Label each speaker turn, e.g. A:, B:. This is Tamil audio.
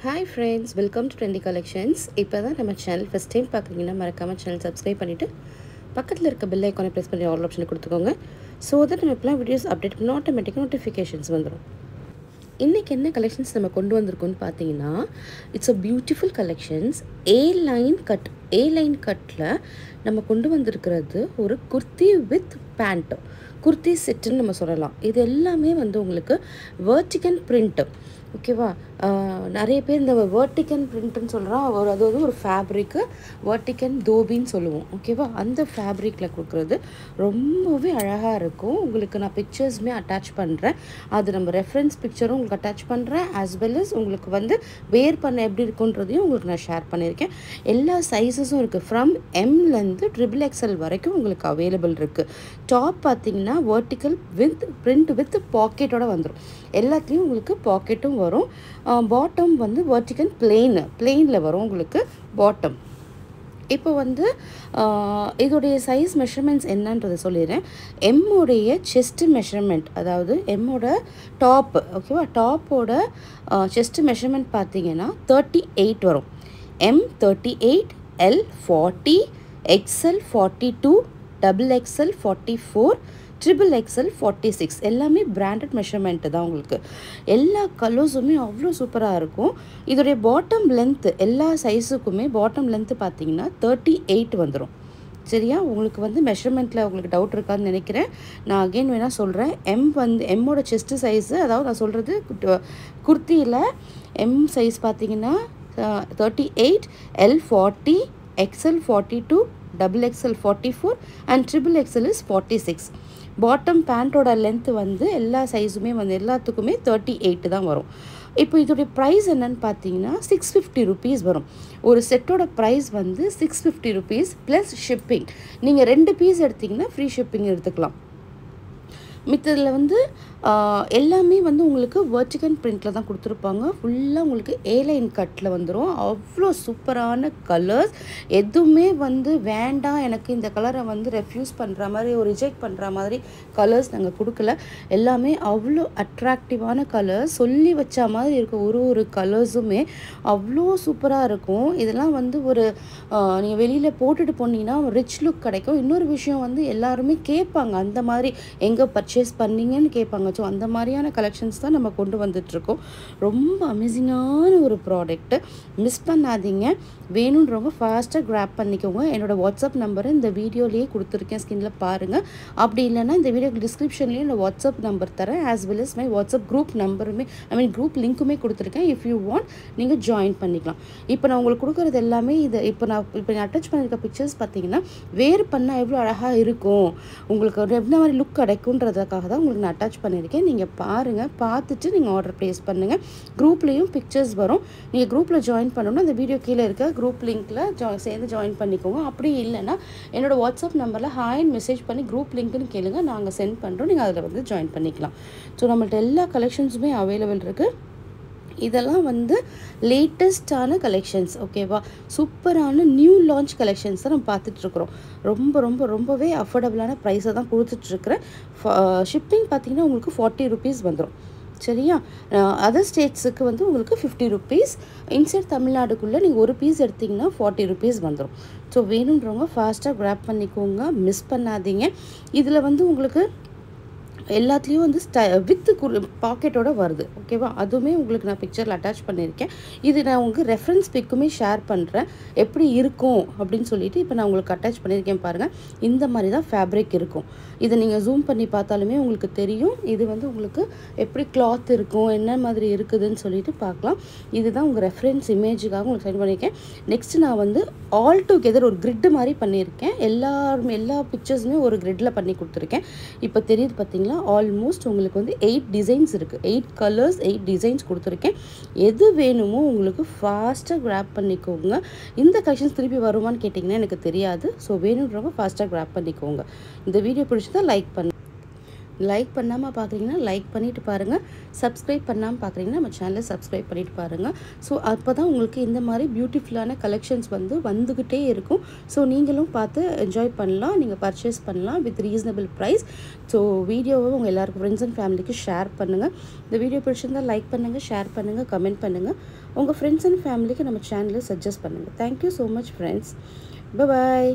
A: Hi friends, welcome to Trendy Collections. இப்போ தான் நம்ம சேனல் ஃபஸ்ட் டைம் பார்க்குறீங்கன்னா மறக்காமல் சேனல் சப்ஸ்கிரைப் பண்ணிவிட்டு பக்கத்தில் இருக்க பெல் ஐக்கானை ப்ரெஸ் பண்ணி ஆல் ஆப்ஷனை கொடுத்துக்கோங்க. ஸோ தட் நம்ம இப்போலாம் வீடியோஸ் அப்டேட் பண்ணி ஆட்டோமேட்டிக்காக நோட்டிஃபிகேஷன்ஸ் வந்துடும். இன்றைக்கி என்ன கலெக்ஷன்ஸ் நம்ம கொண்டு வந்திருக்கோன்னு பார்த்தீங்கன்னா, it's a beautiful collections. A line கட்டில் நம்ம கொண்டு வந்திருக்கிறது ஒரு குர்த்தி வித் பேண்ட், குர்த்தி செட்டுன்னு நம்ம சொல்லலாம். இது எல்லாமே வந்து உங்களுக்கு வெர்டிகல் பிரிண்ட்டு, ஓகேவா? நிறைய பேர் இந்த வெர்டிகல் பிரிண்ட்டுன்னு சொல்கிறோம். அது வந்து ஒரு ஃபேப்ரிக்கு வெர்டிகல் தோபின்னு சொல்லுவோம், ஓகேவா? அந்த ஃபேப்ரிக்கில் கொடுக்குறது ரொம்பவே அழகாக இருக்கும். உங்களுக்கு நான் பிக்சர்ஸுமே அட்டாச் பண்ணுறேன். அது நம்ம ரெஃபரன்ஸ் பிக்சரும் உங்களுக்கு அட்டாச் பண்ணுறேன், ஆஸ் வெல் அஸ் உங்களுக்கு வந்து வேர் பண்ண எப்படி இருக்குன்றதையும் உங்களுக்கு நான் ஷேர் பண்ணியிருக்கேன். எல்லா சைஸஸும் இருக்குது. ஃப்ரம் எம்லேருந்து XXL வரைக்கும் உங்களுக்கு அவைலபிள் இருக்குது. டாப் பார்த்தீங்கன்னா வெர்டிகல் வித் பிரிண்ட் வித் பாக்கெட்டோட வந்துடும். எல்லாத்துலேயும் உங்களுக்கு பாக்கெட்டும் வரும். பாட்டம் வந்து வெர்டிகல் பிளெயினில் வரும் உங்களுக்கு பாட்டம். இப்போ வந்து இதோடைய சைஸ் மெஷர்மெண்ட்ஸ் என்னன்றதை சொல்லிடுறேன். எம்முடைய செஸ்ட் மெஷர்மெண்ட், அதாவது எம்மோட டாப்பு, ஓகேவா? டாப்போட செஸ்ட் மெஷர்மெண்ட் பார்த்தீங்கன்னா 38 வரும். M 38, L 40, XL 42, XXL 44, XXL 46. எல்லாமே பிராண்டட் மெஷர்மெண்ட்டு தான் உங்களுக்கு. எல்லா கலர்ஸுமே அவ்வளோ சூப்பராக இருக்கும். இதோடைய பாட்டம் லென்த்து எல்லா சைஸுக்குமே பாட்டம் லென்த்து பார்த்தீங்கன்னா 38 வந்துடும். சரியா? உங்களுக்கு வந்து மெஷர்மெண்ட்டில் உங்களுக்கு டவுட் இருக்காதுன்னு நினைக்கிறேன். நான் அகெயின் வேணால் சொல்கிறேன். எம்மோட செஸ்ட்டு சைஸு, அதாவது நான் சொல்கிறது குர்த்தியில் எம் சைஸ் பார்த்தீங்கன்னா 38, L 40, XL 42, XXL 44 and XXL is 46. Bottom பேண்ட்டோட லென்த்து வந்து எல்லா சைஸுமே வந்து எல்லாத்துக்குமே 38 தான் வரும். இப்போ இதோடைய ப்ரைஸ் என்னன்னு பார்த்தீங்கன்னா 650 ருபீஸ் வரும். ஒரு செட்டோட ப்ரைஸ் வந்து 650 ருபீஸ் ப்ளஸ் ஷிப்பிங். நீங்கள் 2 பீஸ் எடுத்திங்கன்னா ஃப்ரீ ஷிப்பிங் எடுத்துக்கலாம். மித்ததில் வந்து எல்லாமே வந்து உங்களுக்கு வெர்டிகல் பிரிண்டில் தான் கொடுத்துருப்பாங்க. ஃபுல்லாக உங்களுக்கு ஏலைன் கட்டில் வந்துடும். அவ்வளோ சூப்பரான கலர்ஸ். எதுவுமே வந்து வேண்டாம் எனக்கு இந்த கலரை வந்து ரெஃப்யூஸ் பண்ணுற மாதிரி ஒரு ரிஜெக்ட் பண்ணுற மாதிரி கலர்ஸ் நாங்கள் கொடுக்கல. எல்லாமே அவ்வளோ அட்ராக்டிவான கலர்ஸ், சொல்லி வச்ச மாதிரி இருக்கும். ஒரு கலர்ஸுமே அவ்வளோ சூப்பராக இருக்கும். இதெல்லாம் வந்து ஒரு நீங்கள் வெளியில் போட்டுட்டு போனீங்கன்னா ரிச் லுக் கிடைக்கும். இன்னொரு விஷயம் வந்து எல்லாருமே கேட்பாங்க, அந்த மாதிரி எங்கே பர்ச்சேஸ் பண்ணிங்கன்னு கேட்பாங்க. ஸோ அந்த மாதிரியான கலெக்ஷன்ஸ் தான் நம்ம கொண்டு வந்துட்ருக்கோம். ரொம்ப அமேசிங்கான ஒரு ப்ராடக்ட்டு. மிஸ் பண்ணாதீங்க. வேணுன்றவங்க ஃபாஸ்ட்டாக கிராப் பண்ணிக்கோங்க. என்னோடய வாட்ஸ்அப் நம்பரை இந்த வீடியோலேயே கொடுத்துருக்கேன், ஸ்கிரீனில் பாருங்கள். அப்படி இல்லைன்னா இந்த வீடியோ டிஸ்கிரிப்ஷன்லேயும் என்னோடய வாட்ஸ்அப் நம்பர் தரேன், as well as my WhatsApp group நம்பருமே குரூப் லிங்க்குமே கொடுத்துருக்கேன். இஃப் யூ வாண்ட் நீங்கள் ஜாயின் பண்ணிக்கலாம். இப்போ நான் உங்களுக்கு கொடுக்குறது எல்லாமே இது. இப்போ நான் அட்டாச் பண்ணியிருக்க பிக்சர்ஸ் பார்த்தீங்கன்னா வேர் பண்ணால் எவ்வளோ அழகாக இருக்கும், உங்களுக்கு என்ன மாதிரி லுக் கிடைக்குன்றதுக்காக தான் உங்களுக்கு நான் அட்டாச் பண்ணியிருக்கேன். நீங்கள் பாருங்கள், பார்த்துட்டு நீங்கள் ஆர்டர் ப்ளேஸ் பண்ணுங்கள். குரூப்லேயும் பிக்சர்ஸ் வரும். நீங்கள் குரூப்பில் ஜாயின் பண்ணணும்னா அந்த வீடியோ கீழே இருக்க குரூப் லிங்க்கில் சேர்ந்து ஜாயின் பண்ணிக்கோங்க. அப்படி இல்லைன்னா என்னோடய வாட்ஸ்அப் நம்பரில் ஹாய்ன்னு மெசேஜ் பண்ணி குரூப் லிங்க்னு கேளுங்க, நாங்கள் சென்ட் பண்ணுறோம். நீங்கள் அதில் வந்து ஜாயின் பண்ணிக்கலாம். ஸோ நம்மள்ட்ட எல்லா கலெக்ஷன்ஸுமே அவைலபிள் இருக்குது. இதெல்லாம் வந்து லேட்டஸ்டான கலெக்ஷன்ஸ், ஓகேவா? சூப்பரான நியூ லான்ச் கலெக்ஷன்ஸ் தான் நம்ம பார்த்துட்ருக்குறோம். ரொம்பவே அஃபோர்டபுளான ப்ரைஸை தான் கொடுத்துட்ருக்குறேன். ஷிப்பிங் பார்த்திங்கன்னா உங்களுக்கு 40 ருபீஸ் வந்துடும். சரியா? அதர் ஸ்டேட்ஸுக்கு வந்து உங்களுக்கு 50 ருபீஸ். இன்சைட் தமிழ்நாடுக்குள்ளே நீங்கள் ஒரு பீஸ் எடுத்திங்கன்னா 40 ருபீஸ் வந்துடும். ஸோ வேணுன்றவங்க ஃபாஸ்ட்டாக கிராப் பண்ணிக்கோங்க, மிஸ் பண்ணாதீங்க. இதில் வந்து உங்களுக்கு எல்லாத்துலேயும் வந்து வித் பாக்கெட்டோட வருது, ஓகேவா? அதுவுமே உங்களுக்கு நான் பிக்சரில் அட்டாச் பண்ணியிருக்கேன். இது நான் உங்களுக்கு ரெஃபரன்ஸ் பிக்குமே ஷேர் பண்ணுறேன், எப்படி இருக்கும் அப்படின்னு சொல்லிட்டு. இப்போ நான் உங்களுக்கு அட்டாச் பண்ணியிருக்கேன் பாருங்கள். இந்த மாதிரி தான் ஃபேப்ரிக் இருக்கும். இதை நீங்கள் ஜூம் பண்ணி பார்த்தாலுமே உங்களுக்கு தெரியும். இது வந்து உங்களுக்கு எப்படி கிளாத் இருக்கும், என்ன மாதிரி இருக்குதுன்னு சொல்லிட்டு பார்க்கலாம். இதுதான் உங்கள் ரெஃபரன்ஸ் இமேஜுக்காக உங்களுக்கு சென்ட் பண்ணியிருக்கேன். நெக்ஸ்ட்டு நான் வந்து ஆல் டுகெதர் ஒரு கிரிட்டு மாதிரி பண்ணியிருக்கேன். எல்லா பிக்சர்ஸுமே ஒரு கிரிட்டில் பண்ணி கொடுத்துருக்கேன். இப்போ தெரியுது பார்த்தீங்களா? ஆல்மோஸ்ட் உங்களுக்கு வந்து 8 டிசைன்ஸ் இருக்குது. 8 கலர்ஸ் 8 டிசைன்ஸ் கொடுத்துருக்கேன். எது வேணுமோ உங்களுக்கு ஃபாஸ்ட்டாக கிராப் பண்ணிக்கோங்க. இந்த கலெக்ஷன்ஸ் திருப்பி வருமானு கேட்டிங்கன்னா எனக்கு தெரியாது. ஸோ வேணுன்றவங்க ஃபாஸ்ட்டாக கிராப் பண்ணிக்கோங்க. இந்த வீடியோ பிடிச்சதா லைக் பண்ணு. லைக் பண்ணாமல் பார்க்குறீங்கன்னா லைக் பண்ணிவிட்டு பாருங்கள். சப்ஸ்கிரைப் பண்ணாமல் பார்க்குறீங்கன்னா நம்ம சேனலை சப்ஸ்கிரைப் பண்ணிவிட்டு பாருங்கள். ஸோ அப்போ தான் உங்களுக்கு இந்த மாதிரி பியூட்டிஃபுல்லான கலெக்ஷன்ஸ் வந்துக்கிட்டே இருக்கும். ஸோ நீங்களும் பார்த்து என்ஜாய் பண்ணலாம், நீங்கள் பர்ச்சேஸ் பண்ணலாம் வித் ரீசனபிள் ப்ரைஸ். ஸோ வீடியோவை உங்கள் எல்லாருக்கும் ஃப்ரெண்ட்ஸ் அண்ட் ஃபேமிலிக்கு ஷேர் பண்ணுங்கள். இந்த வீடியோ பிடிச்சிருந்தால் லைக் பண்ணுங்கள், ஷேர் பண்ணுங்கள், கமெண்ட் பண்ணுங்கள். உங்கள் ஃப்ரெண்ட்ஸ் அண்ட் ஃபேமிலிக்கு நம்ம சேனலை சஜஸ்ட் பண்ணுங்கள். Thank you so much friends. பாய்.